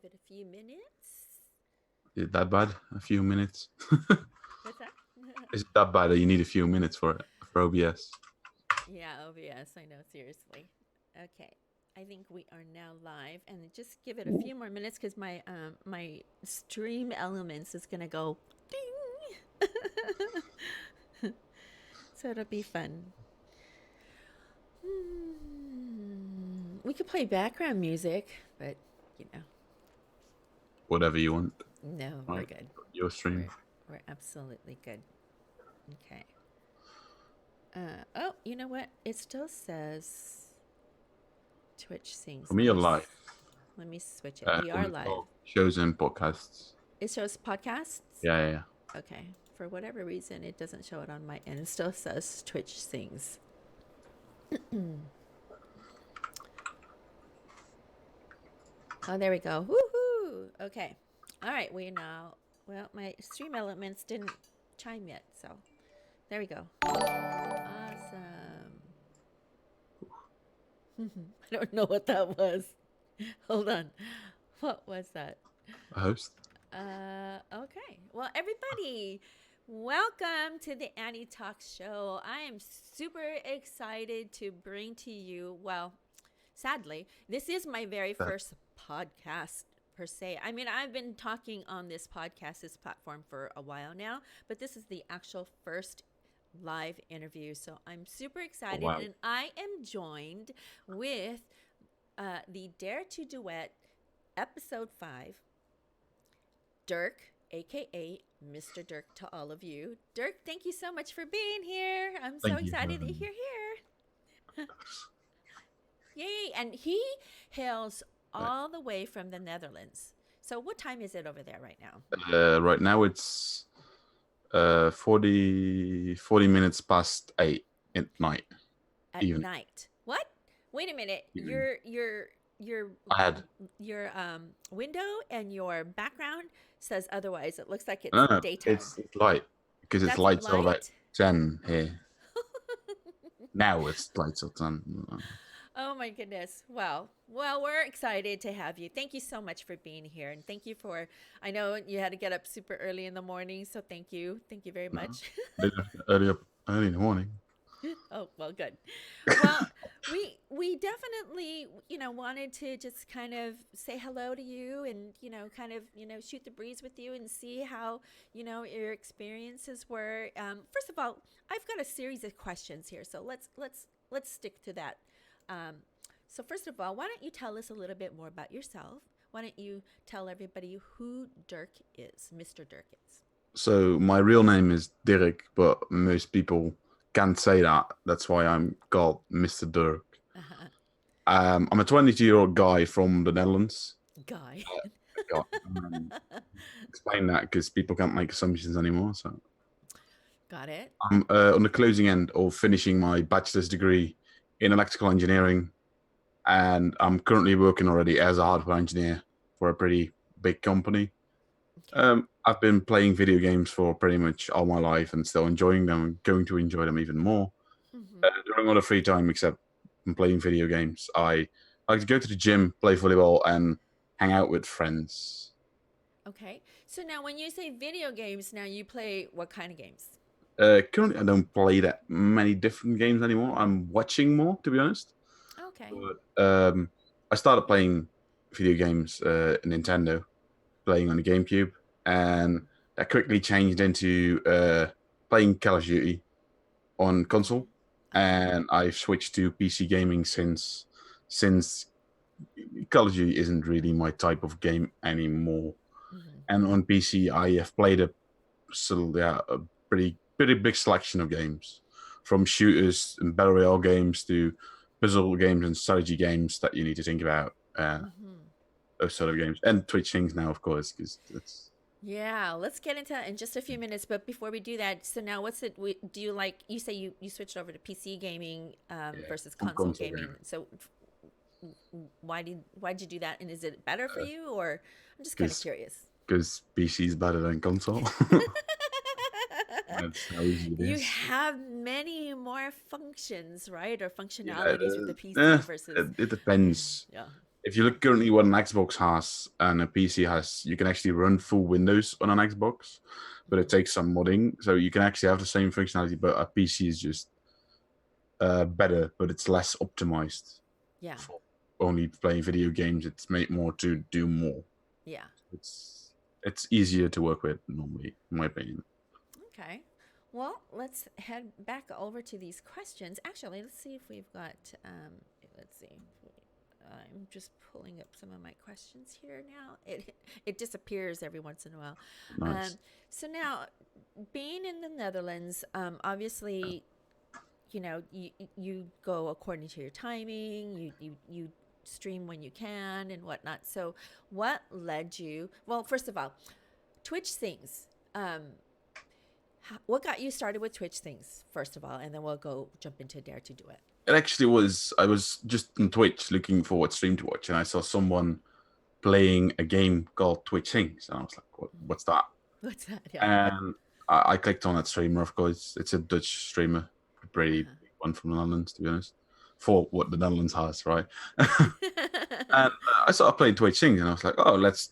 give it a few minutes. Is it that bad? A few minutes? What's that? Is it that bad that you need a few minutes for it for OBS? Yeah, OBS. I know. Seriously. Okay. I think we are now live, and just give it a few more minutes because my stream elements is gonna go ding. So it'll be fun. We could play background music, but you know, Whatever you want. no, we're Right, good. your stream. We're absolutely good. Okay. Oh, you know what? It still says Twitch sings. For me, you're live. Let me switch it. We are live. Shows and podcasts. It shows podcasts. Yeah. Okay. For whatever reason, it doesn't show it on my end. It still says Twitch sings. Oh, there we go. Woohoo! Okay. All right. We now. Well, my stream elements didn't chime yet, so there we go. Awesome. I don't know what that was. Hold on. What was that? A host. Okay. Well, everybody, welcome to the Annie Talk Show. I am super excited to bring to you, well, sadly, this is my very first podcast per se. I mean, I've been talking on this podcast, this platform for a while now, but this is the actual first live interview. So I'm super excited. Oh, wow. And I am joined with the Dare to Duet episode 5, Durk, aka Mr. Durk, to all of you. Durk, thank you so much for being here. I'm so excited that you're here. Yay. And he hails all the way from the Netherlands. So what time is it over there right now? Right now it's 40 minutes past 8 at night. At night. What? Wait a minute. Evening. Your window and your background says otherwise. It looks like it's daytime. It's light because it's light till about 10 here. Now it's light till 10. Oh my goodness. Well, we're excited to have you. Thank you so much for being here. And thank you for, I know you had to get up super early in the morning. So thank you. Thank you very much. Early in the morning. Oh, well, good. Well, we definitely, wanted to just kind of say hello to you and, kind of, shoot the breeze with you and see how, your experiences were. First of all, I've got a series of questions here. So let's stick to that. So first of all, why don't you tell us a little bit more about yourself? Why don't you tell everybody who Durk is, Mr. Durk is? So my real name is Dirk, but most people can't say that. That's why I'm called Mr. Durk. Uh-huh. I'm a 22-year-old guy from the Netherlands. Guy. Explain that because people can't make assumptions anymore. So. Got it. I'm on the closing end of finishing my bachelor's degree in electrical engineering, and I'm currently working already as a hardware engineer for a pretty big company. Okay. I've been playing video games for pretty much all my life and still enjoying them and going to enjoy them even more. Mm-hmm. During all the free time except from playing video games, I like to go to the gym, play volleyball, and hang out with friends. Okay. So now when you say video games, now you play what kind of games? Currently, I don't play that many different games anymore. I'm watching more, to be honest. Okay. But, I started playing video games, Nintendo, playing on the GameCube, and that quickly changed into playing Call of Duty on console, and I've switched to PC gaming since Call of Duty isn't really my type of game anymore. Mm-hmm. And on PC, I have played a pretty big selection of games, from shooters and battle royale games to puzzle games and strategy games that you need to think about. Those sort of games, and Twitch things now, of course, because it's. Yeah, let's get into that in just a few minutes. But before we do that, so now what's it? Do you like? You say you switched over to PC gaming versus console gaming. So why did you do that? And is it better for you, or I'm just kind of curious? Because PC is better than console. That's how easy it is. You have many more functions, right, or functionalities with the PC versus. It depends. Yeah. if you look currently what an Xbox has and a PC has, you can actually run full Windows on an Xbox, but it Mhm. takes some modding. So you can actually have the same functionality, but a PC is just better, but it's less optimized Yeah. for only playing video games. It's made more to do more. Yeah. It's it's easier to work with normally, in my opinion. Okay. Well, let's head back over to these questions. Actually, let's see if we've got. Let's see. I'm just pulling up some of my questions here now. It disappears every once in a while. Nice. So now, being in the Netherlands, obviously, you go according to your timing. You stream when you can and whatnot. So, what led you? Well, first of all, Twitch things. What got you started with Twitch things, first of all, and then we'll go jump into Dare to Do It. It actually was. I was just on Twitch looking for what stream to watch, and I saw someone playing a game called Twitch Things, and I was like, "What's that?" What's that? Yeah. And I clicked on that streamer. Of course, it's a Dutch streamer, a pretty Uh-huh. big one from the Netherlands, to be honest, for what the Netherlands has, right? And I started playing Twitch Things, and I was like, "Oh, let's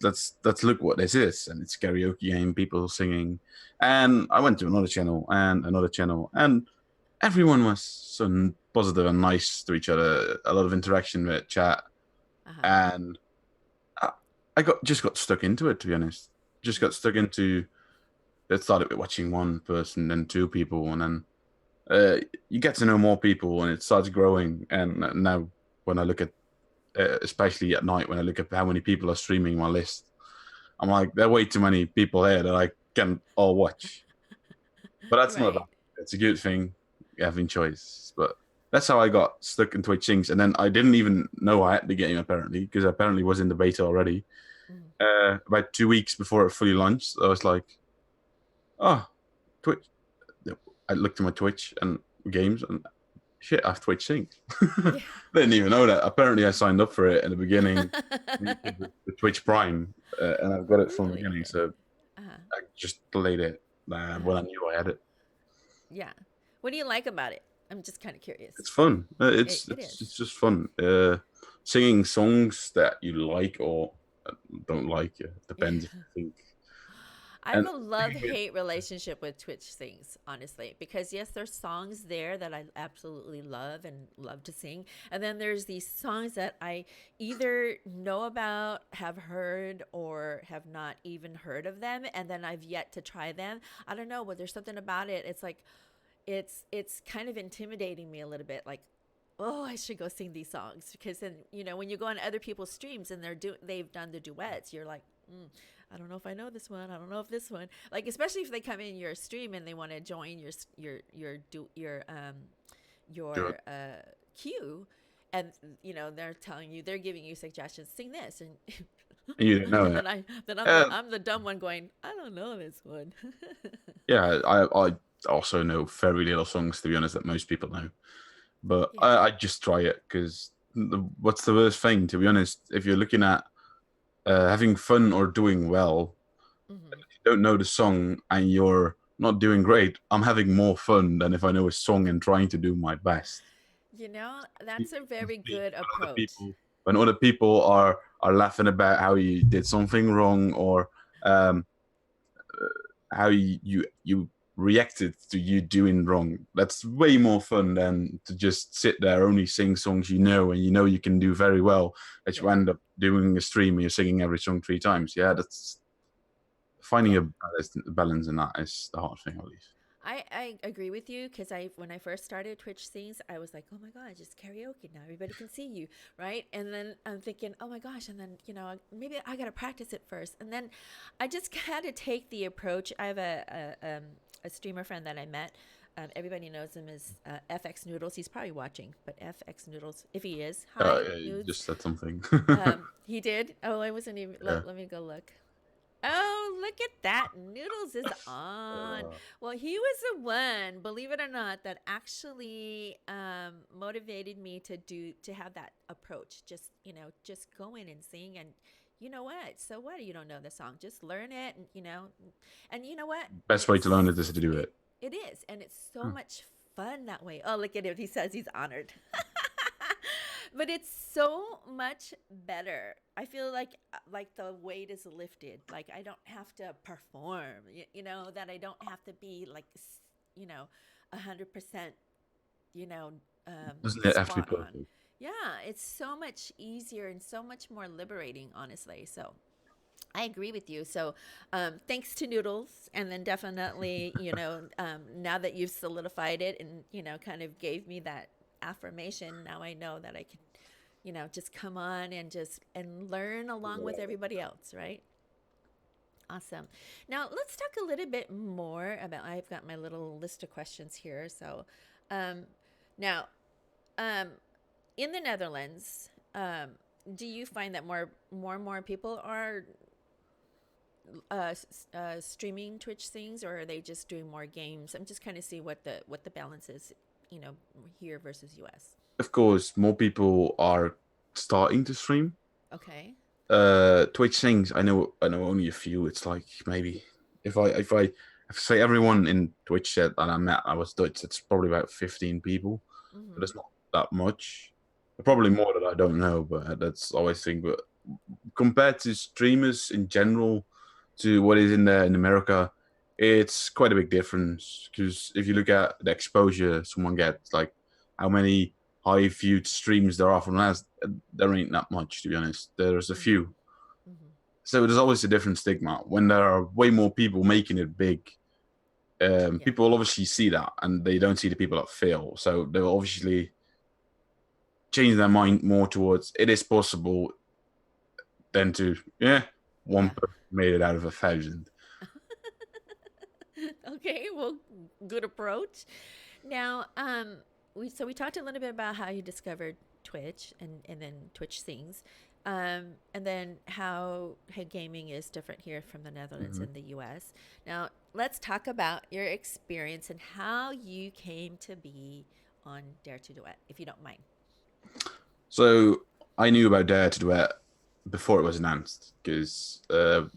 look what this is." And it's a karaoke game, people singing. And I went to another channel and another channel, and everyone was so positive and nice to each other. A lot of interaction with chat, Uh-huh. and I got stuck into it. To be honest, just got stuck into. It started with watching one person, then two people, and then you get to know more people, and it starts growing. And now, when I look at, especially at night, when I look at how many people are streaming my list, I'm like, there are way too many people here that I can all watch. But that's not bad. Right. It's a good thing having choice. But that's how I got stuck in Twitch things. And then I didn't even know I had the game apparently, because I apparently was in the beta already. Mm. About 2 weeks before it fully launched, I was like, oh, Twitch. I looked at my Twitch and games, and shit, I have Twitch things. Yeah. Didn't even know that. Apparently, I signed up for it in the beginning, the Twitch Prime, and I've got it from the Really? beginning. So Uh-huh. I just delayed it Uh-huh. when I knew I had it. Yeah. What do you like about it? I'm just kind of curious. It's fun. It is. It's just fun. Singing songs that you like or don't like. Yeah. Depends if you think. I have And a love-hate relationship with Twitch things, honestly, because yes, there's songs there that I absolutely love and love to sing, and then there's these songs that I either know about, have heard, or have not even heard of them, and then I've yet to try them. I don't know, but there's something about it. It's like it's kind of intimidating me a little bit, like, oh, I should go sing these songs, because then when you go on other people's streams and they've done the duets, you're like, I don't know if I know this one. I don't know if this one, like, especially if they come in your stream and they want to join do it. your queue, and they're telling you, they're giving you suggestions, sing this, and And you didn't know and it. then Uh, I'm the dumb one going, I don't know this one. yeah, I also know very little songs, to be honest, that most people know. But Yeah. I just try it because what's the worst thing, to be honest? If you're looking at having fun or doing well, Hmm. if you don't know the song and you're not doing great, I'm having more fun than if I know a song and trying to do my best. That's a very good When other approach. people, when other people are laughing about how you did something wrong or um, how you reacted to you doing wrong. That's way more fun than to just sit there only sing songs and you know you can do very well. That you Yeah. end up doing a stream and you're singing every song 3 times. Yeah, that's finding Yeah. a balance in that is the hard thing, I believe. I agree with you, because when I first started Twitch scenes, I was like, oh my God, just karaoke now. Everybody can see you, right? And then I'm thinking, oh my gosh, and then maybe I gotta practice it first. And then I just had to take the approach. I have a streamer friend that I met. Everybody knows him as FX Noodles. He's probably watching, but FX Noodles, if he is, hi You nudes. just said something. He did. Oh, I wasn't even. Yeah. Let me go look. Oh, look at that. Noodles is on. Uh, Well, he was the one, believe it or not, that actually motivated me to have that approach. Just go in and sing, and you know what? So what? You don't know the song. Just learn it, and you know what? Best way to learn it is to do it. It is, and it's so Hmm. much fun that way. Oh, look at it. He says he's honored. But it's so much better. I feel like the weight is lifted. Like I don't have to perform. That I don't have to be like, 100%. You know, Doesn't it have to be spot on. perfect? Yeah, it's so much easier and so much more liberating, honestly. So I agree with you. So, thanks to Noodles, and then definitely, now that you've solidified it and kind of gave me that affirmation, now I know that I can, just come on and learn along with everybody else, right? Awesome. Now let's talk a little bit more about. I've got my little list of questions here. So, um, now, um, in the Netherlands, do you find that more and more people are streaming Twitch things, or are they just doing more games? I'm just kind of see what the balance is, here versus US. Of course, more people are starting to stream. Okay. Twitch things, I know only a few. It's like maybe if I say everyone in Twitch said that I was Dutch, it's probably about 15 people. But Mm-hmm. it's not that much. Probably more that I don't know, but that's always thing. But compared to streamers in general to what is in there in America, it's quite a big difference. Because if you look at the exposure someone gets, like how many high viewed streams there are from that, there ain't that much, to be honest. There's a Mm-hmm. few. Mm-hmm. So there's always a different stigma. When there are way more people making it big, Yeah. people will obviously see that and they don't see the people that fail. So they'll obviously change their mind more towards it is possible than to, yeah, one Yeah. person made it out of 1,000. Okay. Well, good approach. Now, we talked a little bit about how you discovered Twitch and then Twitch things, and then how gaming is different here from the Netherlands Mhm. and the U.S. Now, let's talk about your experience and how you came to be on Dare to Duet, if you don't mind. So I knew about Dare to Duet before it was announced because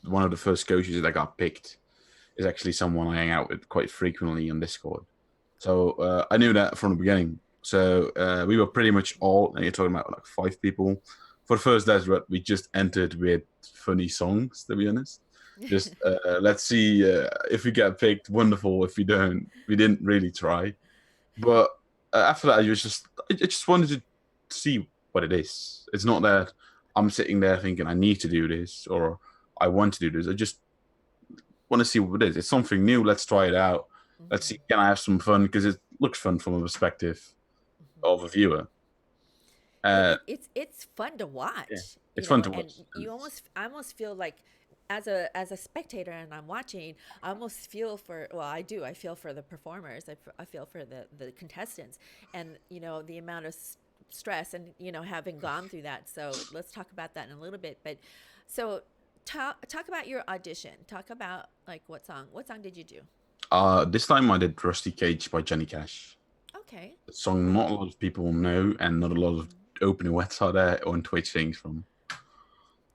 one of the first coaches that got picked is actually someone I hang out with quite frequently on Discord. So I knew that from the beginning. So we were pretty much all, and you're talking about like 5 people. For the first Desert, we just entered with funny songs, to be honest. Just let's see if we get picked, wonderful. If we don't, we didn't really try. But after that, I just wanted to see what it is. It's not that I'm sitting there thinking I need to do this or I want to do this. I just want to see what it is. It's something new. Let's try it out. Let's Mm-hmm. see, can I have some fun? Because it looks fun from a perspective Mm-hmm. of a viewer. Uh, It's fun to yeah, watch, it's fun to and watch. I almost feel like as a spectator and I'm watching, I almost feel for, well, I do. I feel for the performers. I feel for the contestants, and the amount of stress and having gone through that. So let's talk about that in a little bit. But so talk about your audition. Talk about like what song did you do? This time I did Rusty Cage by Johnny Cash. Okay. A song Well. not a lot of people know and not a lot of Mhm. open duets are there on Twitch things from.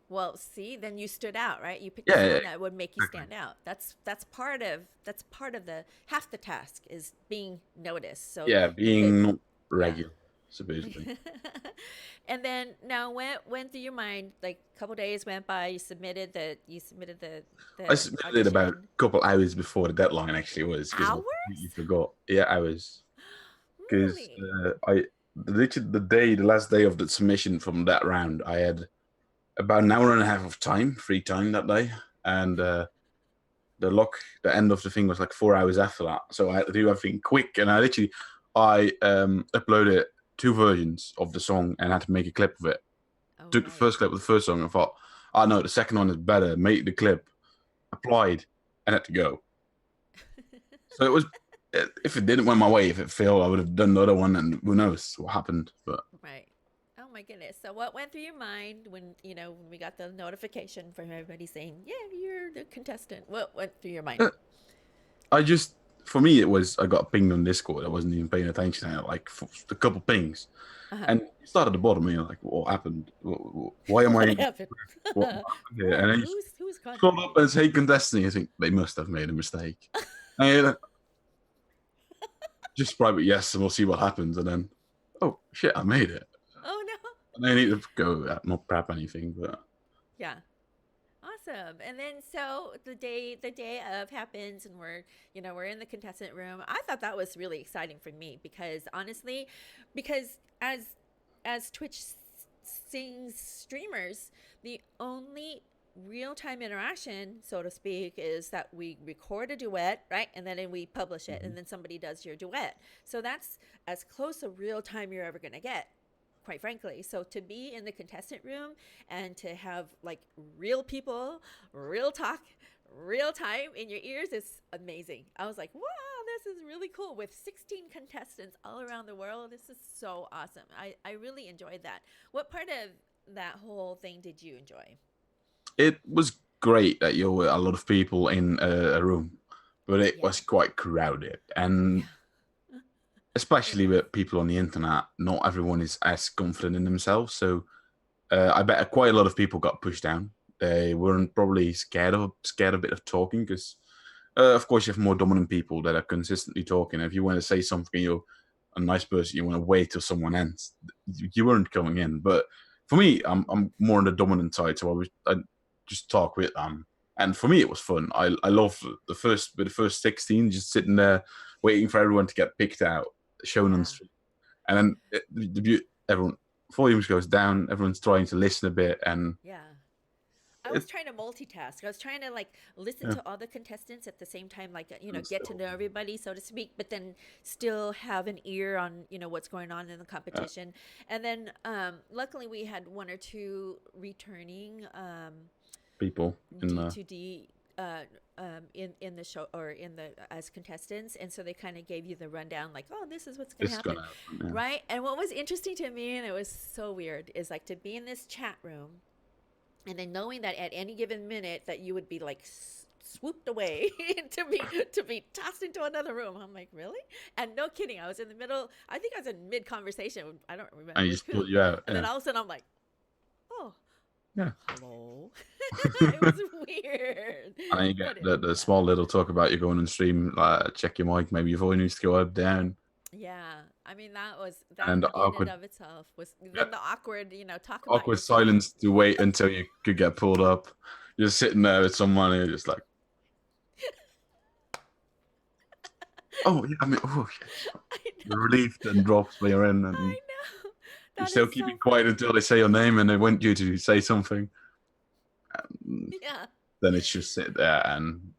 Well, see, then you stood out, right? You picked a Yeah, yeah, song that would make you exactly. stand out. That's part of the half the task is being noticed. So Yeah, you did, being not yeah. regular, supposedly. And then now went through your mind, like a couple days went by, you submitted the I submitted it about a audition. couple hours before the deadline actually was because I completely Hours? forgot. Yeah, hours. Because Really? I literally the last day of the submission from that round, I had about an hour and a half of time, free time that day, and the end of the thing was like 4 hours after that. So I had to do everything quick, and I uploaded 2 versions of the song and had to make a clip of it. Oh, Took the right. first clip of the first song and thought, oh no, the second one is better. Made the clip, applied, and had to go. So it was. If it didn't went my way, if it failed, I would have done the other one, and who knows what happened. But Right. Oh my goodness. So what went through your mind when we got the notification from everybody saying, "Yeah, you're the contestant." What went through your mind? uh, I just, for me, it was I got pinged on Discord. I wasn't even paying attention. I had like a couple pings, Uh-huh. and you start at the bottom. And you're like, what happened? Why am I? What happened? What happened here? What? And then you Who's scroll up contacting and me? it's hey contestant. You think they must have made a mistake. And you're like, just private yes, and we'll see what happens. And then, oh shit, I made it. Oh no. I need to go, not prep anything, but Yeah. Awesome. And then so the day of happens and we're in the contestant room. I thought that was really exciting for me because honestly, because as Twitch sings streamers, the only real-time interaction, so to speak, is that we record a duet, right? And then we publish it and then somebody does your duet. So that's as close to real time you're ever going to get, quite frankly. So to be in the contestant room and to have like real people, real talk, real time in your ears is amazing. I was like, wow, this is really cool with 16 contestants all around the world. This is so awesome. I really enjoyed that. What part of that whole thing did you enjoy? it was great that you're with a lot of people in a room, but it Yeah. was quite crowded, and Yeah. It especially was. with people on the internet, not everyone is as confident in themselves. So I bet quite a lot of people got pushed down. They weren't probably scared a bit of talking because, of course, you have more dominant people that are consistently talking. If you want to say something, you're a nice person. You want to wait till someone ends. You weren't coming in, but for me, I'm more on the dominant side, so I just talk with them. And for me, it was fun. I love the first 16 just sitting there waiting for everyone to get picked out, shown on Yeah. stream, and then everyone volumes goes down. Everyone's trying to listen a bit, and Yeah. I was it, trying to multitask. I was trying to like listen yeah, to all the contestants at the same time, like and get to still, know everybody, so to speak, but then still have an ear on what's going on in the competition. And then luckily we had one or two returning people in the D2D in the show or in the as contestants, and so they kind of gave you the rundown, like, oh, this is what's going to this is happen, gonna happen. Yeah. right? And what was interesting to me, and it was so weird, is like to be in this chat room and then knowing that at any given minute that you would be like swooped away to be tossed into another room. I'm like, really? And no kidding, I was in the middle. I think I was in mid conversation. I don't And remember he with just pulled who. you out. And then Yeah, all of a sudden, I'm like, oh, yeah. hello. It was weird, And then you get but the yeah, small little talk about you going on stream, check your mic, maybe your volume needs to go up, down, yeah. I mean, that was and then that the in and awkward, of itself was yeah, then the awkward. Talk about awkward yourself. silence to wait until you could get pulled up. You're just sitting there with someone, and you're just like, oh yeah, I mean, oh yes. I The know. relief then drops when you're in, I and know. you're That still is keeping so quiet funny. until they say your name and they want you to say something. And Yeah. then it's just sit there and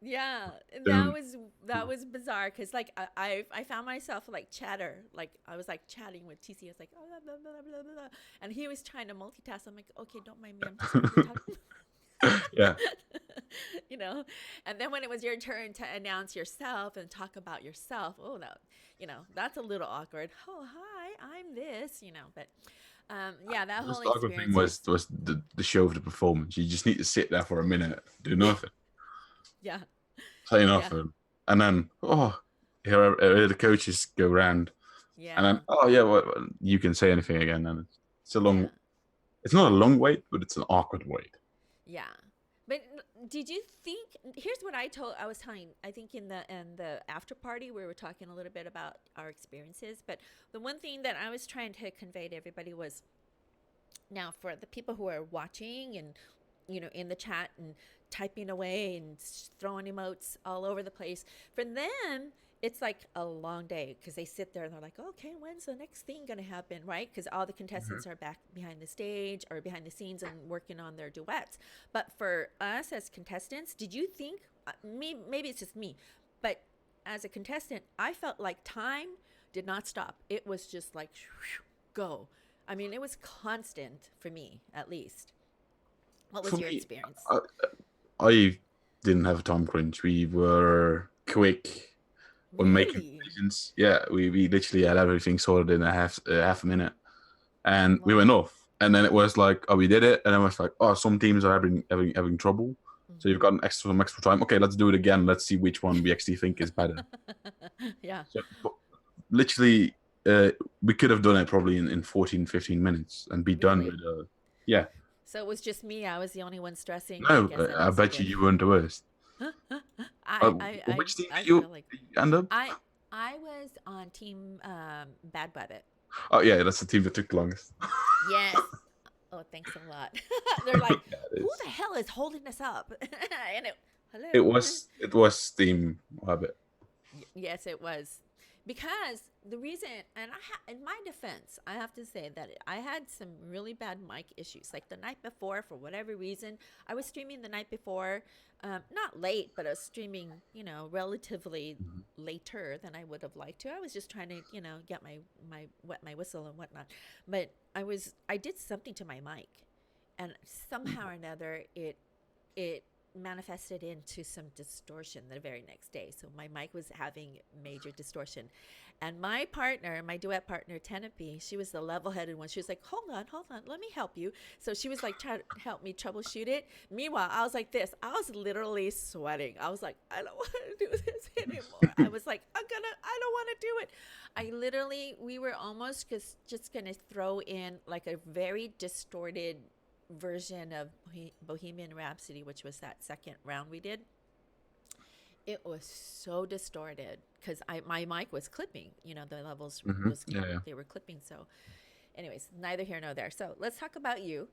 Yeah, that don't. was that was bizarre because like I found myself like chatter, like I was like chatting with TC. I was like, oh, blah, blah, blah, blah, blah, blah. And he was trying to multitask. I'm like, okay, don't mind me. I'm just gonna be talking. Yeah, you know. And then when it was your turn to announce yourself and talk about yourself, oh no, that's a little awkward. Oh hi, I'm this. But yeah, that the whole most awkward thing experience was was was the show of the performance. You just need to sit there for a minute, do nothing, yeah, say yeah, nothing, and then hear the coaches go round, and then yeah, oh yeah, well, you can say anything again, and it's a long. yeah. It's not a long wait, but it's an awkward wait. Yeah. But did you think here's what I was telling I think in the after party we were talking a little bit about our experiences, but the one thing that I was trying to convey to everybody was now for the people who are watching and in the chat and typing away and throwing emotes all over the place, for them it's like a long day because they sit there and they're like, okay, when's the next thing going to happen, right? Because all the contestants are back behind the stage or behind the scenes and working on their duets. But for us as contestants, did you think, maybe it's just me, but as a contestant, I felt like time did not stop. It was just like, go. I mean, it was constant for me, at least. What For was your me, experience? I didn't have a time crunch. We were quick on making Really? decisions. Yeah, we literally had everything sorted in a half a minute, and we went Wow. off. And then it was like, oh, we did it, and then it was like, oh, some teams are having trouble, so you've Mm-hmm. got some extra time. Okay, let's do it again. Let's see which one we actually think is better. Yeah. So, but literally, we could have done it probably in 14, 15 minutes and be done with Really? yeah. So it was just me. I was the only one stressing. I No, guess that I was bet good. you weren't the worst. I Which team I did you feel like end up? I I was on team Bad Rabbit. Oh yeah, that's the team that took the longest. Yes. Oh, thanks a lot. They're like, Yeah, it who is. the hell is holding us up? And It hello. was Team Rabbit. Yes, it was. Because the reason, and in my defense, I have to say that I had some really bad mic issues. Like the night before, for whatever reason, I was streaming the night before, not late, but I was streaming, relatively Mhm. later than I would have liked to. I was just trying to, get my wet my whistle and whatnot. But I did something to my mic, and somehow or another, it manifested into some distortion the very next day. So my mic was having major distortion. And my partner, my duet partner, Tenepe, she was the level headed one. She was like, hold on, let me help you. So she was like trying to help me troubleshoot it. Meanwhile, I was like this. I was literally sweating. I was like, I don't want to do this anymore. I was like, I don't want to do it. We were almost just going to throw in like a very distorted version of Bohemian Rhapsody, which was that second round we did. It was so distorted because my mic was clipping. The levels Yeah, yeah. they were clipping. So, anyways, neither here nor there. So let's talk about you.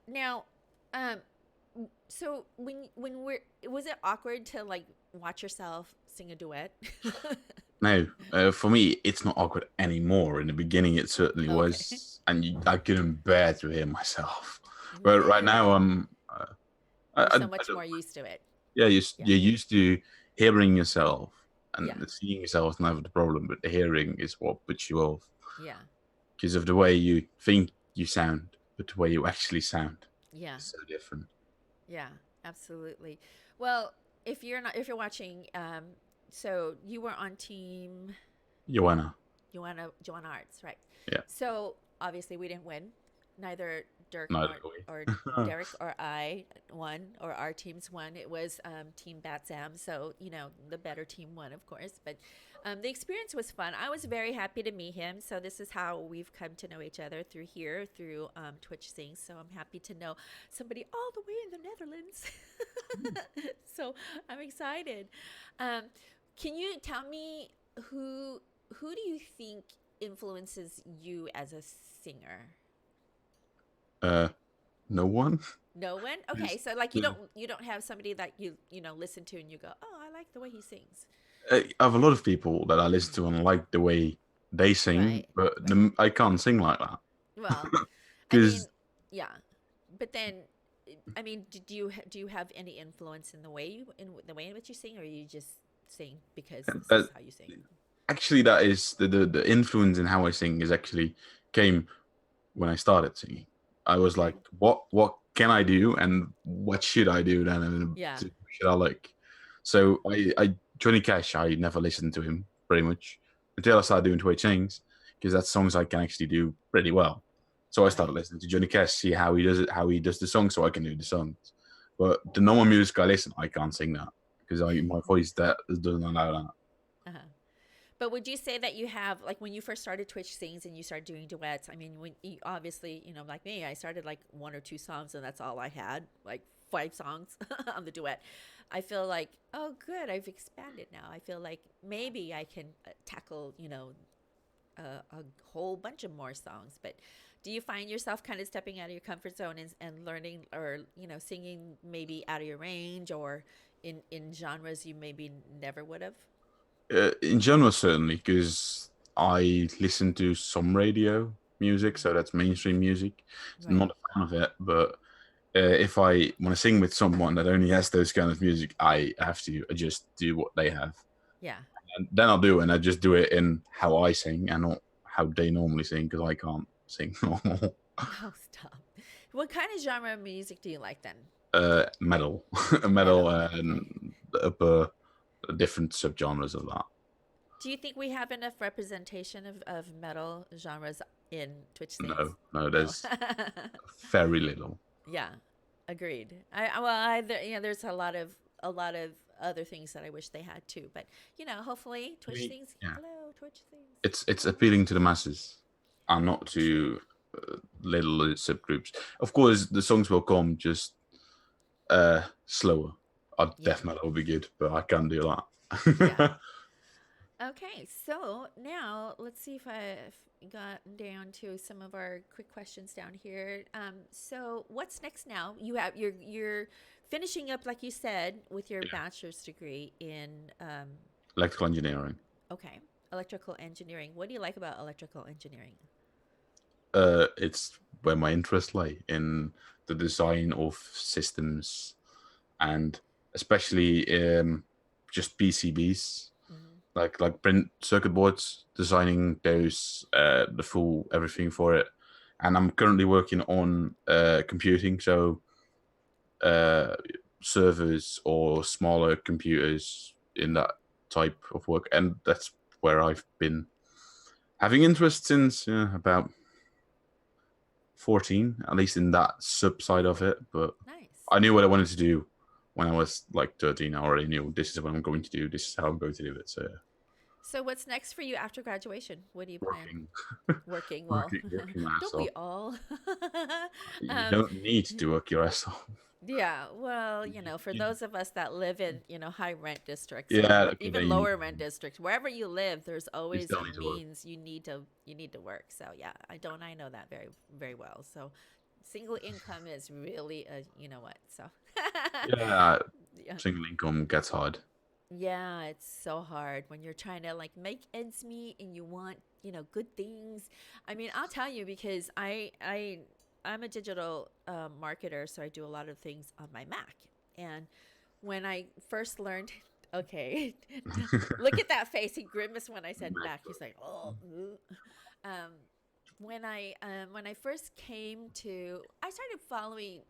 Now, um, so when we're was it awkward to like watch yourself sing a duet? No, for me, it's not awkward anymore. In the beginning, it certainly Okay. was, and I couldn't bear to hear myself. But right now, Really? You're so I much don't. more used to it. Yeah, Yeah. you're used to hearing yourself, Yeah. and seeing yourself is never the problem, but the hearing is what puts you off Yeah. because of the way you think you sound, but the way you actually sound Yeah. is so different. Yeah, absolutely. Well, if you're watching, so you were on team Joanna, Joanna Arts, right? yeah, So obviously we didn't win. Neither Dirk neither nor do or we. Derek or I won, or our teams won. It was Team Batsam, so the better team won, of course. But the experience was fun. I was very happy to meet him. So this is how we've come to know each other through here, through Twitch Sings. So I'm happy to know somebody all the way in the Netherlands. So I'm excited. Um, can you tell me who do you think influences you as a singer? uh, no one. No one. Okay, Because so like no. you don't have somebody that you listen to and you go, oh, I like the way he sings. I have a lot of people that I listen to and like the way they sing, Right. but Right. I can't sing like that Well, I mean, because yeah, but then, I mean, do you have any influence in the way in which you sing, or you just sing because this is that how you sing? actually that is the influence in how I sing is actually came when I started singing. I was Okay. like, what can I do and what should I do then and Yeah. should I like? So I Johnny Cash, I never listened to him pretty much until I started doing Twitch Sings because that's songs I can actually do pretty well. So I started Right. listening to Johnny Cash, see how he does it, how he does the song, so I can do the songs. But the normal music I listen, I can't sing that because my voice that doesn't allow that. Uh-huh. But would you say that you have, like, when you first started Twitch Sings and you started doing duets? I mean, when you obviously, like me, I started like one or two songs and that's all I had, like five songs on the duet. I feel like, oh, good, I've expanded now. I feel like maybe I can tackle, a whole bunch of more songs. But do you find yourself kind of stepping out of your comfort zone and learning, or, singing maybe out of your range, or in genres you maybe never would have? In general, certainly, because I listen to some radio music, so that's mainstream music. I'm Right. not a fan of it, but if I want to sing with someone that only has those kind of music, I have to just do what they have, Yeah. and then I'll do it, and I just do it in how I sing and not how they normally sing because I can't sing normal. Oh, stop. What kind of genre of music do you like then? Metal, metal, Metal. Okay. and the upper different subgenres of that. Do you think we have enough representation of metal genres in Twitch Sings? No, no, No. there's very little. Yeah, agreed. There's a lot of other things that I wish they had too. But hopefully Twitch Sings. Yeah, Hello, Twitch Sings. it's appealing to the masses and not to little subgroups. Of course, the songs will come just slower. Yeah, Death metal will be good, but I can't do yeah. that. Okay, so now let's see if I've gotten down to some of our quick questions down here. So what's next now? You're finishing up, like you said, with your Yeah. bachelor's degree in Electrical engineering. okay, electrical engineering. What do you like about electrical engineering? It's where my interests lie in the design of systems and especially just PCBs, Hmm. like print circuit boards, designing those, the full everything for it. And I'm currently working on computing, so uh, servers or smaller computers in that type of work, and that's where I've been having interest since about 14, at least in that sub side of it. But Nice. I knew what I wanted to do when I was like 13. I already knew this is what I'm going to do. This is how I'm going to do it. So So what's next for you after graduation? What do you plan? working, Working, well, working my ass don't we off. all? You um, don't need to work your ass off. yeah, well, for You- those of us that live in, high rent districts yeah, or okay, even then you lower rent districts, wherever you live, there's always still a need to work. means you need to work. So yeah, I know that very very well. So single income is really a, you know what? So Yeah, yeah. single income gets hard. Yeah, it's so hard when you're trying to like make ends meet and you want, good things. I mean, I'll tell you because I'm a digital marketer, so I do a lot of things on my Mac. And when I first learned, okay, look at that face. He grimaced when I said Mac. He's like, oh. Um, when I first came to, I started following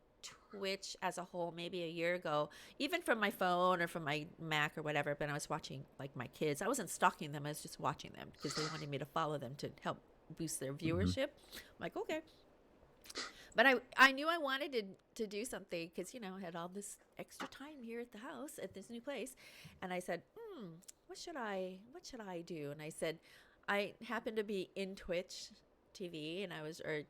Twitch as a whole maybe a year ago, even from my phone or from my Mac or whatever. But I was watching like my kids. I wasn't stalking them. I was just watching them because they wanted me to follow them to help boost their Mhm. viewership. I'm like, okay. But I knew I wanted to do something because, I had all this extra time here at the house at this new place. And I said, what should I do? And I said, I happened to be in Twitch TV and I was, or,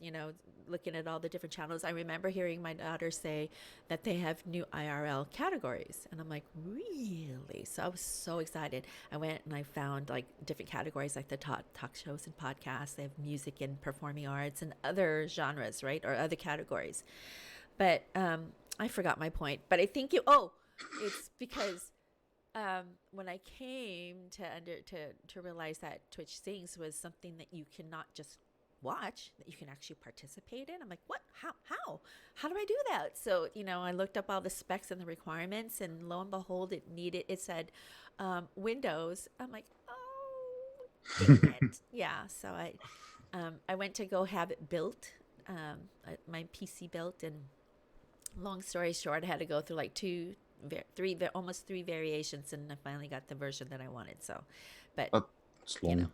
looking at all the different channels. I remember hearing my daughter say that they have new IRL categories. And I'm like, really? So I was so excited. I went and I found like different categories like the talk shows and podcasts. They have music and performing arts and other genres, right? Or other categories. But I forgot my point. But I think it's because when I came to realize that Twitch Sings was something that you cannot just watch, that you can actually participate in. I'm like, what? How do I do that? So I looked up all the specs and the requirements, and lo and behold, it said Windows. I'm like, oh, dang it, yeah. So I went to go have it built, my PC built, and long story short, I had to go through like almost three variations, and I finally got the version that I wanted. So, but That's you know, long.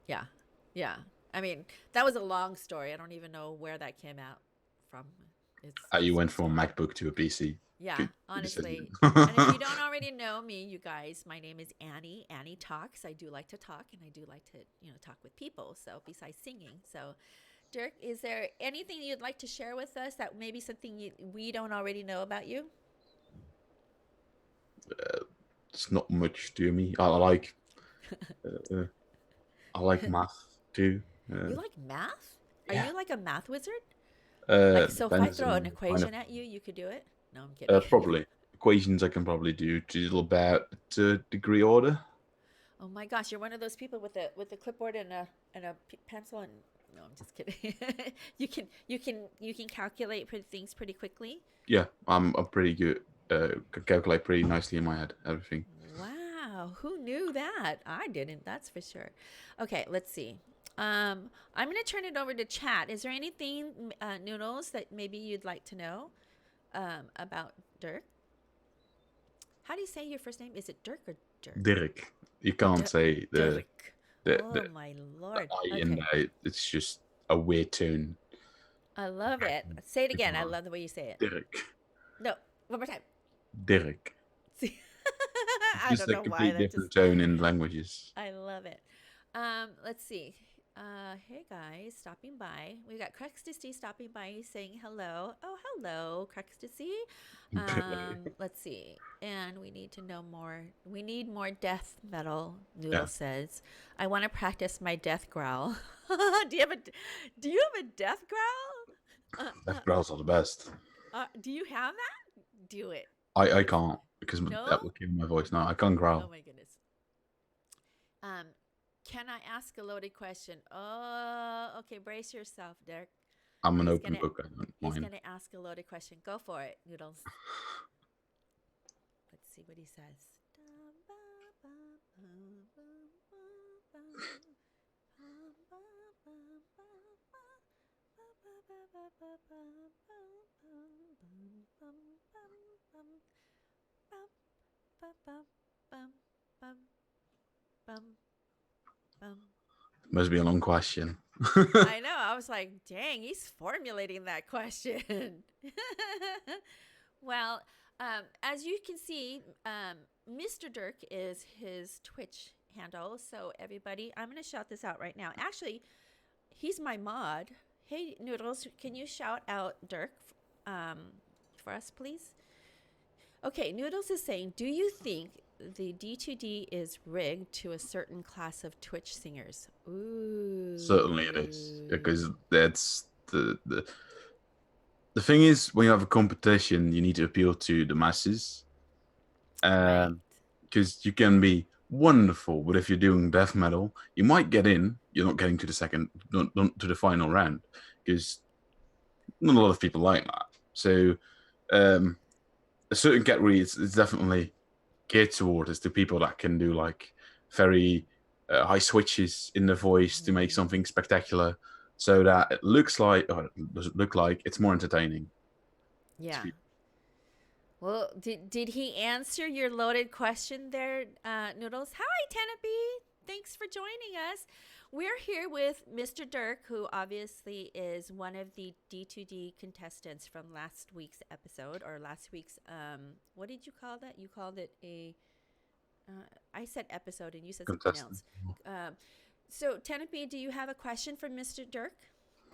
yeah, yeah. I mean, that was a long story. I don't even know where that came out from. It's You just went from a MacBook to a PC. yeah, Good honestly. decision. And if you don't already know me, you guys, my name is Annie. Annie talks. I do like to talk, and I do like to talk with people. So besides singing, so Dirk, is there anything you'd like to share with us that maybe something we don't already know about you? It's not much to me. Uh, I like math too. You like math? Are Yeah. you like a math wizard? Like, so if I Depends throw an on kind of equation at you, you could do it? No, I'm kidding. probably equations. I can probably do to about degree order. Oh my gosh, you're one of those people with a clipboard and a pencil and no, I'm just kidding. You can calculate things pretty quickly. Yeah, I'm pretty good. Can calculate pretty nicely in my head everything. Wow, who knew that? I didn't, that's for sure. Okay, let's see. I'm going to turn it over to chat. Is there anything, Noodles, that maybe you'd like to know about Dirk? How do you say your first name? Is it Dirk or Dirk? Dirk. You can't say Dirk. the Oh the, my the lord. I in Okay. there. It's just a weird tone. I love it. Say it again. I People love the way you say it. Dirk. No, one more time. Dirk. See, It's I just don't a know why complete that just. different tone in languages. I love it. Let's see. Hey guys, stopping by. We got Cruxtasy stopping by saying hello. Oh, hello, Cruxtasy. Let's see. And we need to know more. We need more death metal, Noodle Yeah, says. I want to practice my death growl. Do you have a death growl? death growls are the best. Do you have that? Do it. I It's can't because no? that would kill my voice. No, I can't Oh growl. my goodness. Um, can I ask a loaded question? Oh, okay. Brace yourself, Dirk. I'm an He's open gonna book. I don't he's mind. gonna ask a loaded question. Go for it, Noodles. Let's see what he says. Must be a long question. I know. I was like, dang, he's formulating that question. Well, as you can see, Mr. Durk is his Twitch handle. So, everybody, I'm going to shout this out right now. Actually, he's my mod. Hey, Noodles, can you shout out Dirk um, for us, please? Okay, Noodles is saying, do you think the D2D is rigged to a certain class of Twitch singers? Certainly it is Ooh. because that's the thing is when you have a competition, you need to appeal to the masses, Right. because you can be wonderful, but if you're doing death metal, you might get in. You're not getting to the not to the final round because not a lot of people like that. So um, a certain category is definitely geared toward is the people that can do like very high switches in the voice to make Mm-hmm. something spectacular, so that it looks like, or it doesn't look like, it's more entertaining to Yeah. people. Well, did he answer your loaded question there, Noodles? Hi, Tenepe. Thanks for joining us. We're here with Mr. Durk, who obviously is one of the D2D contestants from last week's episode, or last week's, what did you call that? You called it a, I said episode and you said something Contestant. else. Um, so, Tenepe, do you have a question for Mr. Durk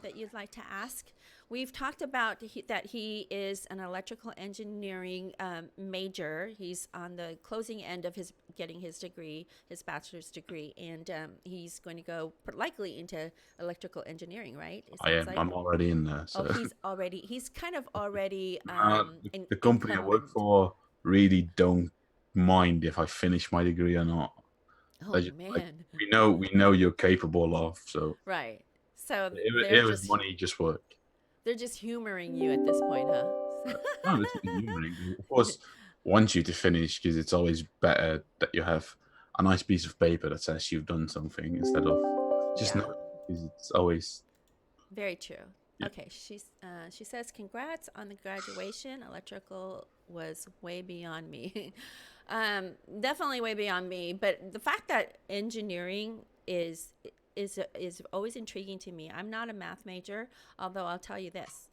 that you'd like to ask? We've talked about that he is an electrical engineering major. He's on the closing end of his getting his degree, his bachelor's degree, and he's going to go likely into electrical engineering. Right? It I sounds am. like. I'm already in there. Oh, So he's kind of already the company I work incumbent. for really don't mind if I finish my degree or not. Oh They just like, man, we know you're capable of. So right. So it was money, just work. they're just humoring you at this point, huh? No, it's not humoring. Of course, want you to finish because it's always better that you have a nice piece of paper that says you've done something instead of just Yeah. no. Because it's always, Very true. yeah. Okay, she says, "Congrats on the graduation. Electrical was way beyond me, definitely way beyond me. But the fact that engineering is always intriguing to me. I'm not a math major, although I'll tell you this,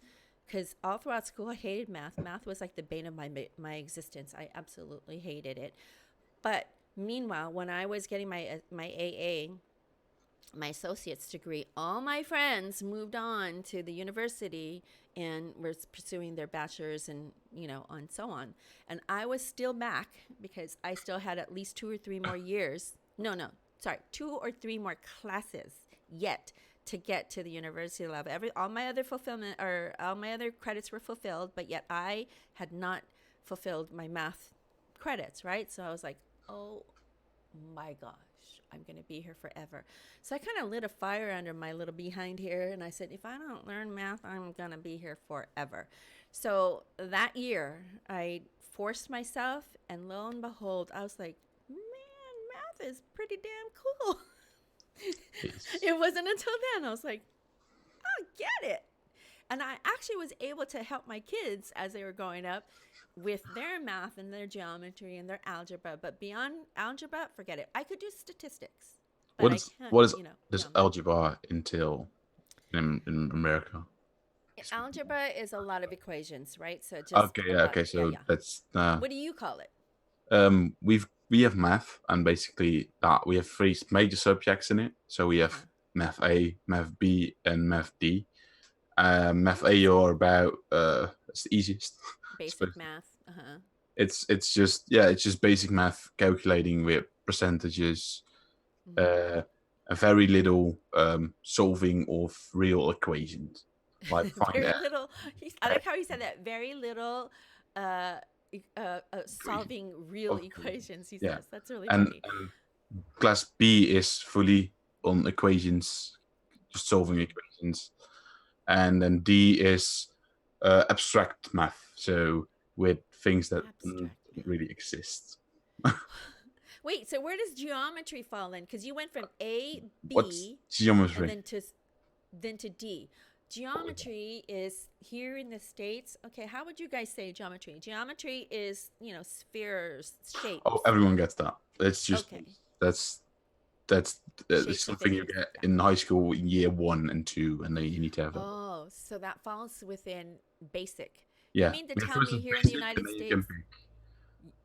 because all throughout school I hated math. Math was like the bane of my existence. I absolutely hated it. But meanwhile, when I was getting my AA, my associate's degree, all my friends moved on to the university and were pursuing their bachelor's and, and so on. And I was still back because I still had at least 2 or 3 more years. No, sorry, 2 or 3 more classes yet to get to the university level. All my other fulfillment or all my other credits were fulfilled, but yet I had not fulfilled my math credits, right? So I was like, oh my gosh, I'm going to be here forever. So I kind of lit a fire under my little behind here. And I said, if I don't learn math, I'm going to be here forever. So that year, I forced myself. And lo and behold, I was like, man, math is pretty damn cool. It's, It wasn't until then I was like, I get it. And I actually was able to help my kids as they were growing up with their math and their geometry and their algebra. But beyond algebra, forget it. I could do statistics, but what I is can't, what is does geometry. algebra entail in America? Algebra is a lot of equations, right? So just Okay, a yeah, lot. okay, Yeah, so yeah. that's What do you call it? we have math, and basically that we have three major subjects in it. So we Uh have huh. Math A, Math B, and Math D. Math A are about it's the easiest. I Basic suppose. math. Uh-huh. It's just basic math, calculating with percentages, Mm-hmm. a very little solving of real equations, like find Very little. I like how he said that. Very little uh, equation. solving real Okay. equations, he Yeah, says. That's really funny. and class B is fully on equations, just solving Mm. equations, and then D is abstract math, so with things that don't Abstract math. really exist. Wait, so where does geometry fall in? Because you went from A, What's B, and geometry? then to D. Geometry is here in the States. Okay, how would you guys say geometry? Geometry is, spheres, Oh, shapes. everyone gets that. It's just Okay, that's that's shapes of something you things. get Yeah. in high school in year 1 and 2, and then you need to have it. Oh, so that falls within basic. You Yeah, mean to the tell first me is here in the basic, and United then you can States? pick.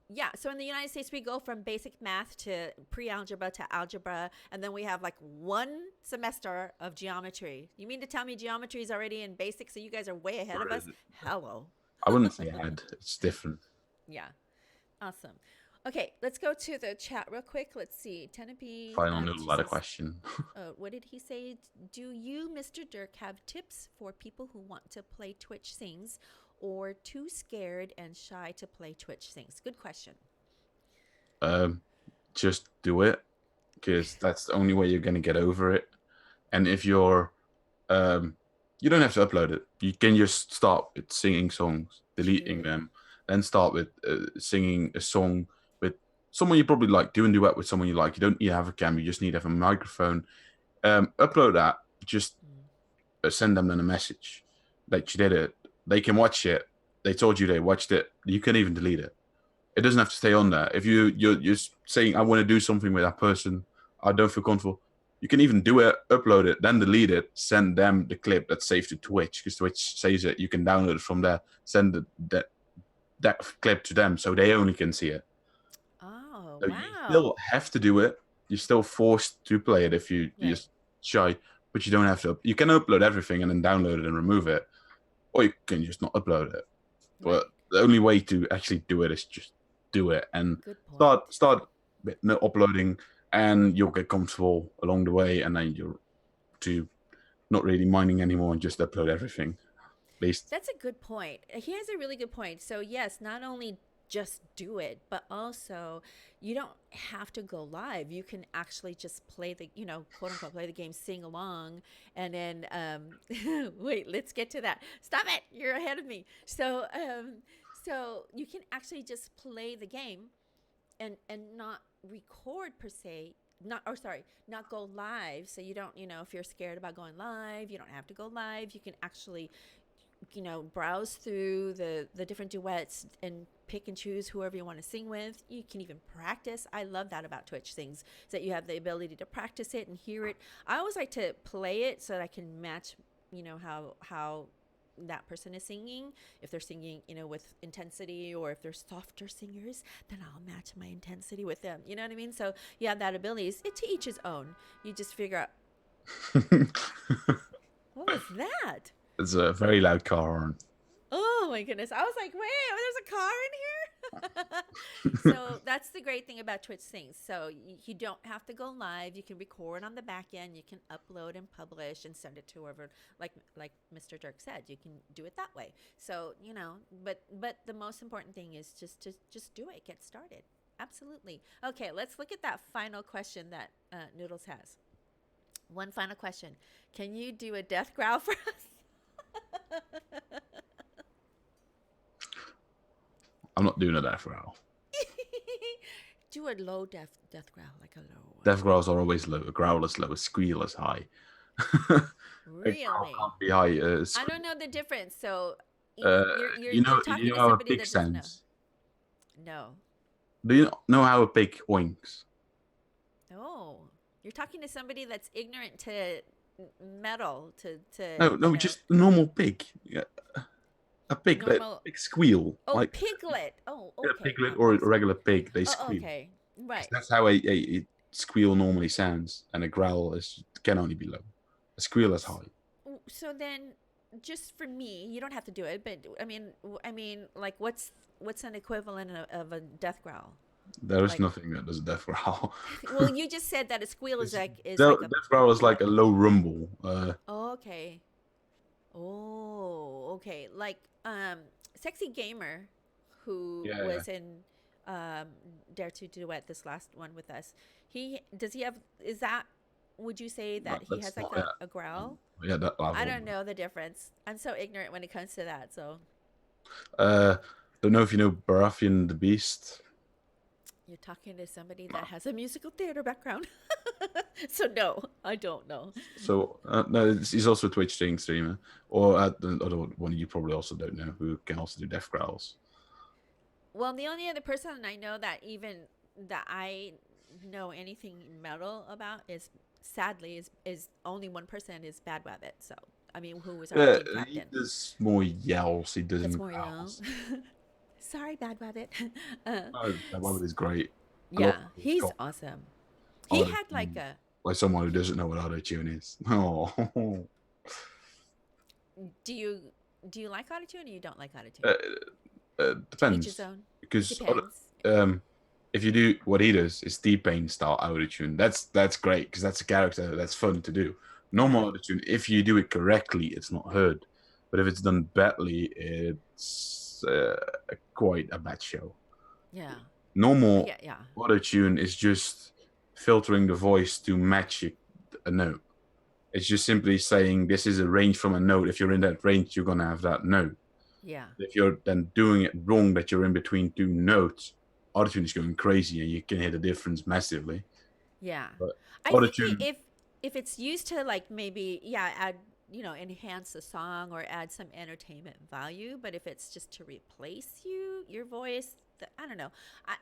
Yeah, so in the United States, we go from basic math to pre algebra to algebra, and then we have like one semester of geometry. You mean to tell me geometry is already in basic, so you guys are way ahead of us? Hello. I wouldn't say add. It's different. Yeah, awesome. Okay, let's go to the chat real quick. Let's see. Tenepe Final noodle had a says, question. what did he say? Do you, Mr. Durk, have tips for people who want to play Twitch Sings or too scared and shy to play Twitch Sings? Good question. Just do it, because that's the only way you're gonna get over it. And if you're, you don't have to upload it. You can just start with singing songs, deleting True. them, then start with singing a song with someone you probably like. Do a duet with someone you like. You don't need to have a camera. You just need to have a microphone. Upload that. Just send them then a message that you did it. They can watch it. They told you they watched it. You can even delete it. It doesn't have to stay on there. If you're saying I want to do something with that person, I don't feel comfortable. You can even do it, upload it, then delete it, send them the clip that's saved to Twitch, because Twitch saves it. You can download it from there, send that clip to them, so they only can see it. Oh, So you wow. still have to do it. You're still forced to play it if you're Right. just shy, but you don't have to. You can upload everything and then download it and remove it, or you can just not upload it. But Right. the only way to actually do it is just do it and Good point. start uploading, and you'll get comfortable along the way, and then you're to not really minding anymore and just upload everything. At least That's a good point. He has a really good point. So, yes, not only just do it, but also you don't have to go live. You can actually just play the, quote unquote, play the game, sing along. And then, wait, let's get to that. Stop it. You're ahead of me. So you can actually just play the game and not record per se, not go live. So you don't, if you're scared about going live, you don't have to go live. You can actually, browse through the different duets and pick and choose whoever you want to sing with. You can even practice. I love that about Twitch Sings, is that you have the ability to practice it and hear it. I always like to play it so that I can match, how that person is singing. If they're singing, with intensity, or if they're softer singers, then I'll match my intensity with them. You know what I mean? So you have that ability. It's to each his own. You just figure out, what was that? it's a very loud car horn. Oh my goodness. I was like, wait, there's a car in here? So that's the great thing about Twitch Sings. So you don't have to go live. You can record on the back end. You can upload and publish and send it to whoever, like Mr. Durk said. You can do it that way. So, but the most important thing is just to just do it. Get started. Absolutely. Okay, let's look at that final question that Noodles has. One final question. Can you do a death growl for us? I'm not doing a death growl. Do a low death growl, like a low. Death growls are always low. A growl is low. A squeal is high. A growl Really? can't be high. I don't know the difference. So you're You talking know to how a somebody pig that doesn't know. sounds. No. Do you know how a pig oinks? Oh, you're talking to somebody that's ignorant to metal. No, just a normal pig. Yeah, a pig, that Normal. big squeal, Oh, like piglet. Oh, a okay. piglet Oh, or I'm a sorry. regular pig. They Oh, squeal. okay. Right. That's how a squeal normally sounds, and a growl is can only be low. A squeal is high. So then, just for me, you don't have to do it, but I mean, like, what's an equivalent of a death growl? There is Like, nothing that does a death growl. well, you just said that a squeal is like a. Death growl is like a low rumble. Oh, okay. Oh, okay. Like, sexy gamer, who Yeah. was in um Dare to Duet, this last one with us. He have, is that, would you say No, that he that's has like not. Yeah. a growl? Yeah, that I level. don't know the difference. I'm so ignorant when it comes to that. So Uh, don't know if you know Baratheon the Beast. you're talking to somebody that has a musical theater background. So no, I don't know. So no, he's also a Twitch streamer, or the other one you probably also don't know, who can also do death growls. Well, the only other person I know that even that I know anything metal about is, sadly, is only one person, is Bad Rabbit. So I mean, who was our team He captain? does more yells. He That's doesn't more yellow. growls. Sorry, Bad Rabbit. uh, Oh, that one is great. I love yeah, his he's call awesome. He auto had like a. like someone who doesn't know what auto tune is. Oh, Do you do you like autotune or you don't like autotune? uh, To each his depends own. because Depends. if you do what he does is T-Pain style auto tune, that's great because that's a character that's fun to do. Yeah, Normal auto tune, if you do it correctly, it's not heard, but if it's done badly, it's quite a bad show. yeah, Normal yeah, yeah, auto tune is just filtering the voice to match a note. It's just simply saying this is a range from a note. If you're in that range, you're gonna have that note. yeah, If you're then doing it wrong, that you're in between two notes, autotune is going crazy, and you can hear the difference massively. yeah. But I think autotune, if it's used to, like, maybe, yeah, add, enhance the song or add some entertainment value, but if it's just to replace your voice, I don't know. I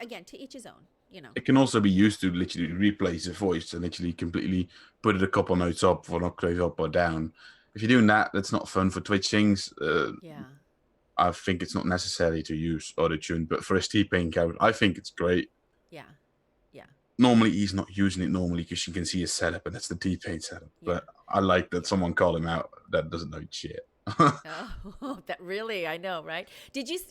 Again, to each his own. it can also be used to literally replace the voice and literally completely put it a couple notes up or an octave up or down. If you're doing that, that's not fun for Twitch things. Yeah, I think it's not necessary to use autotune, but for a T-Pain character, I think it's great. yeah, yeah, Normally, he's not using it normally because you can see his setup, and that's the T-Pain setup. yeah. But I like that someone called him out that doesn't know shit. Oh, that really, I know, right?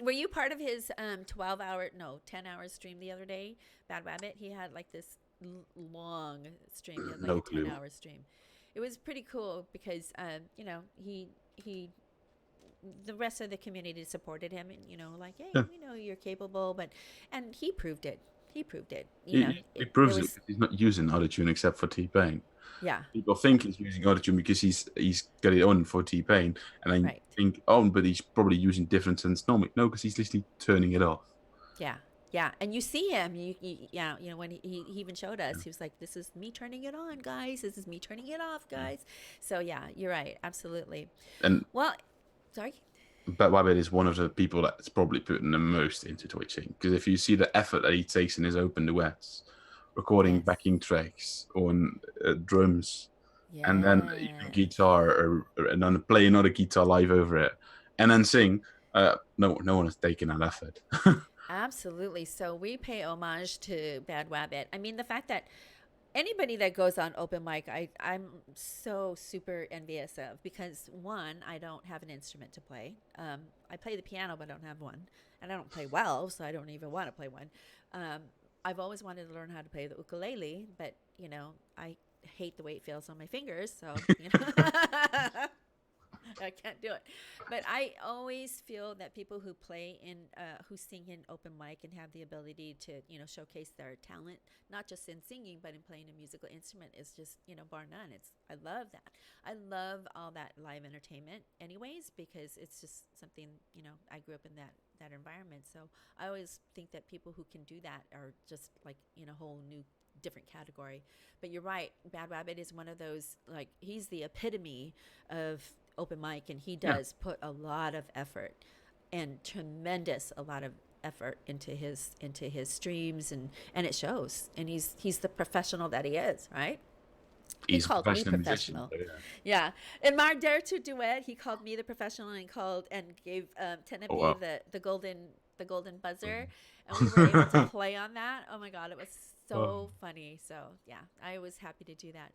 Were you part of his 12-hour, no, 10-hour stream the other day? Bad Rabbit, he had like this long stream. He had like No a clue. 10-hour stream. It was pretty cool because he the rest of the community supported him, and like, hey, Yeah. we know you're capable, and he proved it. He proved it. He It proves it was, because he's not using autotune except for T-Pain. yeah, People think he's using autotune because he's got it on for T-Pain, and then right. think, oh, but he's probably using different sense. No, because he's literally turning it off. Yeah. Yeah. And you see him, yeah, when he even showed us, he was like, this is me turning it on, guys. This is me turning it off, guys. So, yeah, you're right. Absolutely. And Well, sorry. Bat Wabbit is one of the people that's probably putting the most into twitching, because if you see the effort that he takes in his open duets, recording Yes. backing tracks on drums, and then even Yes. guitar, and then play another guitar live over it, and then sing. No one has taken that effort. Absolutely. So we pay homage to Bad Wabbit. I mean, the fact that anybody that goes on open mic, I'm so super envious of, because one, I don't have an instrument to play. I play the piano, but I don't have one, and I don't play well, so I don't even want to play one. I've always wanted to learn how to play the ukulele, but I hate the way it feels on my fingers, so I can't do it. But I always feel that people who play in, who sing in open mic and have the ability to, showcase their talent, not just in singing, but in playing a musical instrument, is just, bar none. I love that. I love all that live entertainment anyways, because it's just something, I grew up in that environment. So I always think that people who can do that are just like in a whole new different category. But you're right, Bad Rabbit is one of those, like, he's the epitome of open mic, and he does put a lot of effort, and tremendous a lot of effort into his streams, and it shows, and he's the professional that he is, right? He He's a called me professional musician. professional. So Yeah. In my Dare to Duet, he called me the professional, and gave oh Tenebi wow. the golden buzzer, and we were able to play on that. Oh my god, it was so funny. So yeah, I was happy to do that.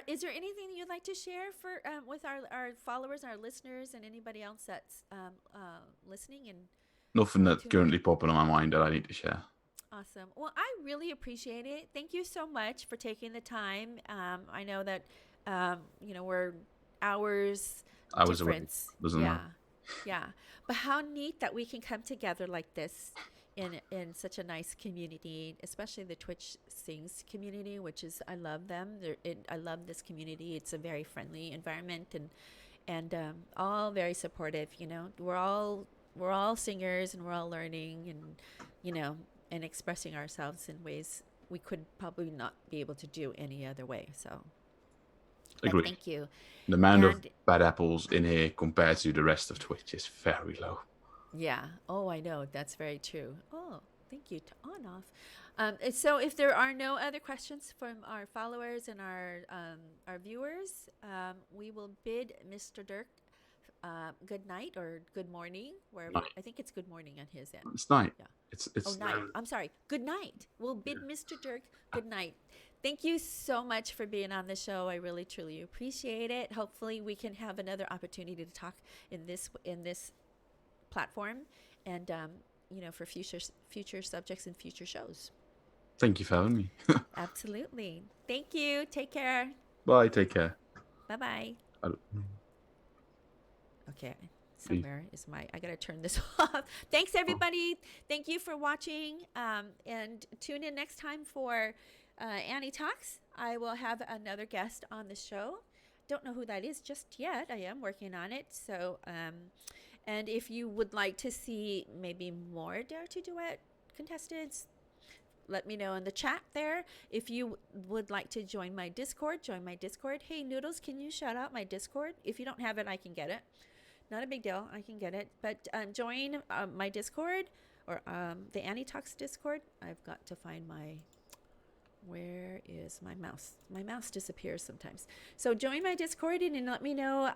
Is there anything you'd like to share for with our followers, our listeners, and anybody else that's listening and Nothing that's tuning currently in? popping on my mind that I need to share. Awesome. Well, I really appreciate it. Thank you so much for taking the time. I know that we're hours I was away. difference. Doesn't Yeah, matter. yeah. But how neat that we can come together like this in such a nice community, especially the Twitch Sings community, which is I love them. I love this community. It's a very friendly environment and all very supportive. We're all singers and we're all learning and you know and expressing ourselves in ways we could probably not be able to do any other way. So, but Agree. thank you. The amount of And bad apples in here compared to the rest of Twitch is very low. yeah, oh, I know that's very true. Oh, thank you. On off. So, if there are no other questions from our followers and our viewers, we will bid Mr. Durk good night or good morning, wherever. Night. I think it's good morning on his end. It's night. Yeah. It's Oh, night. I'm sorry. Good night. We'll bid Mr. Durk good night. Thank you so much for being on the show. I really, truly appreciate it. Hopefully, we can have another opportunity to talk in this platform, and for future subjects and future shows. Thank you for having me. Absolutely. Thank you. Take care. Bye. Take care. Bye-bye. I Okay. Somewhere is I gotta turn this off. Thanks everybody. Thank you for watching. And tune in next time for Annie Talks. I will have another guest on the show. Don't know who that is just yet. I am working on it. So, and if you would like to see maybe more Dare to Duet contestants, let me know in the chat there. If you would like to join my Discord, join my Discord. Hey Noodles, can you shout out my Discord? If you don't have it, I can get it. Not a big deal. I can get it. But join my Discord or the Annie Talks Discord. I've got to find where is my mouse? My mouse disappears sometimes. So join my Discord and let me know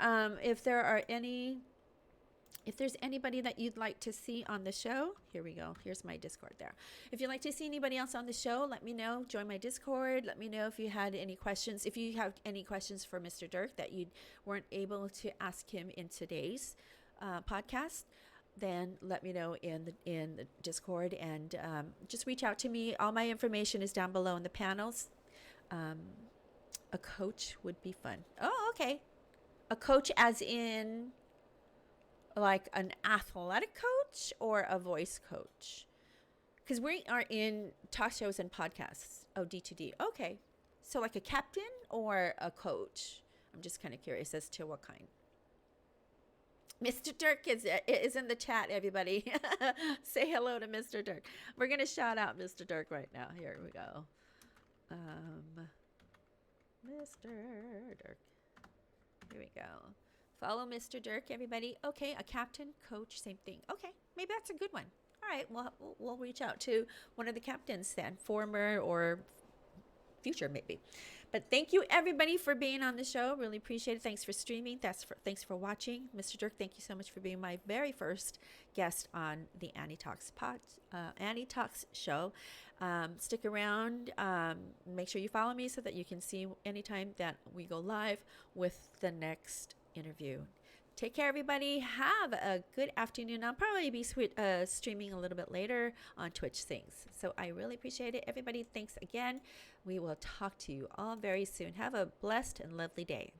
if there's anybody that you'd like to see on the show. Here we go. Here's my Discord there. If you'd like to see anybody else on the show, let me know. Join my Discord. Let me know if you had any questions. If you have any questions for Mr. Durk that you weren't able to ask him in today's podcast, then let me know in the Discord and just reach out to me. All my information is down below in the panels. A coach would be fun. Oh, okay. A coach as in like an athletic coach or a voice coach? Because we are in talk shows and podcasts. Oh, D2D. Okay. So like a captain or a coach? I'm just kind of curious as to what kind. Mr. Durk is in the chat, everybody. Say hello to Mr. Durk. We're going to shout out Mr. Durk right now. Here we go. Mr. Durk. Here we go. Follow Mr. Durk, everybody. Okay, a captain, coach, same thing. Okay, maybe that's a good one. All right, we'll reach out to one of the captains then, former or future maybe. But thank you everybody for being on the show. Really appreciate it. Thanks for streaming. Thanks for watching. Mr. Durk, thank you so much for being my very first guest on the Annie Talks Annie Talks show. Stick around. Make sure you follow me so that you can see anytime that we go live with the next interview. Take care, everybody. Have a good afternoon. I'll probably be streaming a little bit later on Twitch Things. So I really appreciate it. Everybody, thanks again. We will talk to you all very soon. Have a blessed and lovely day.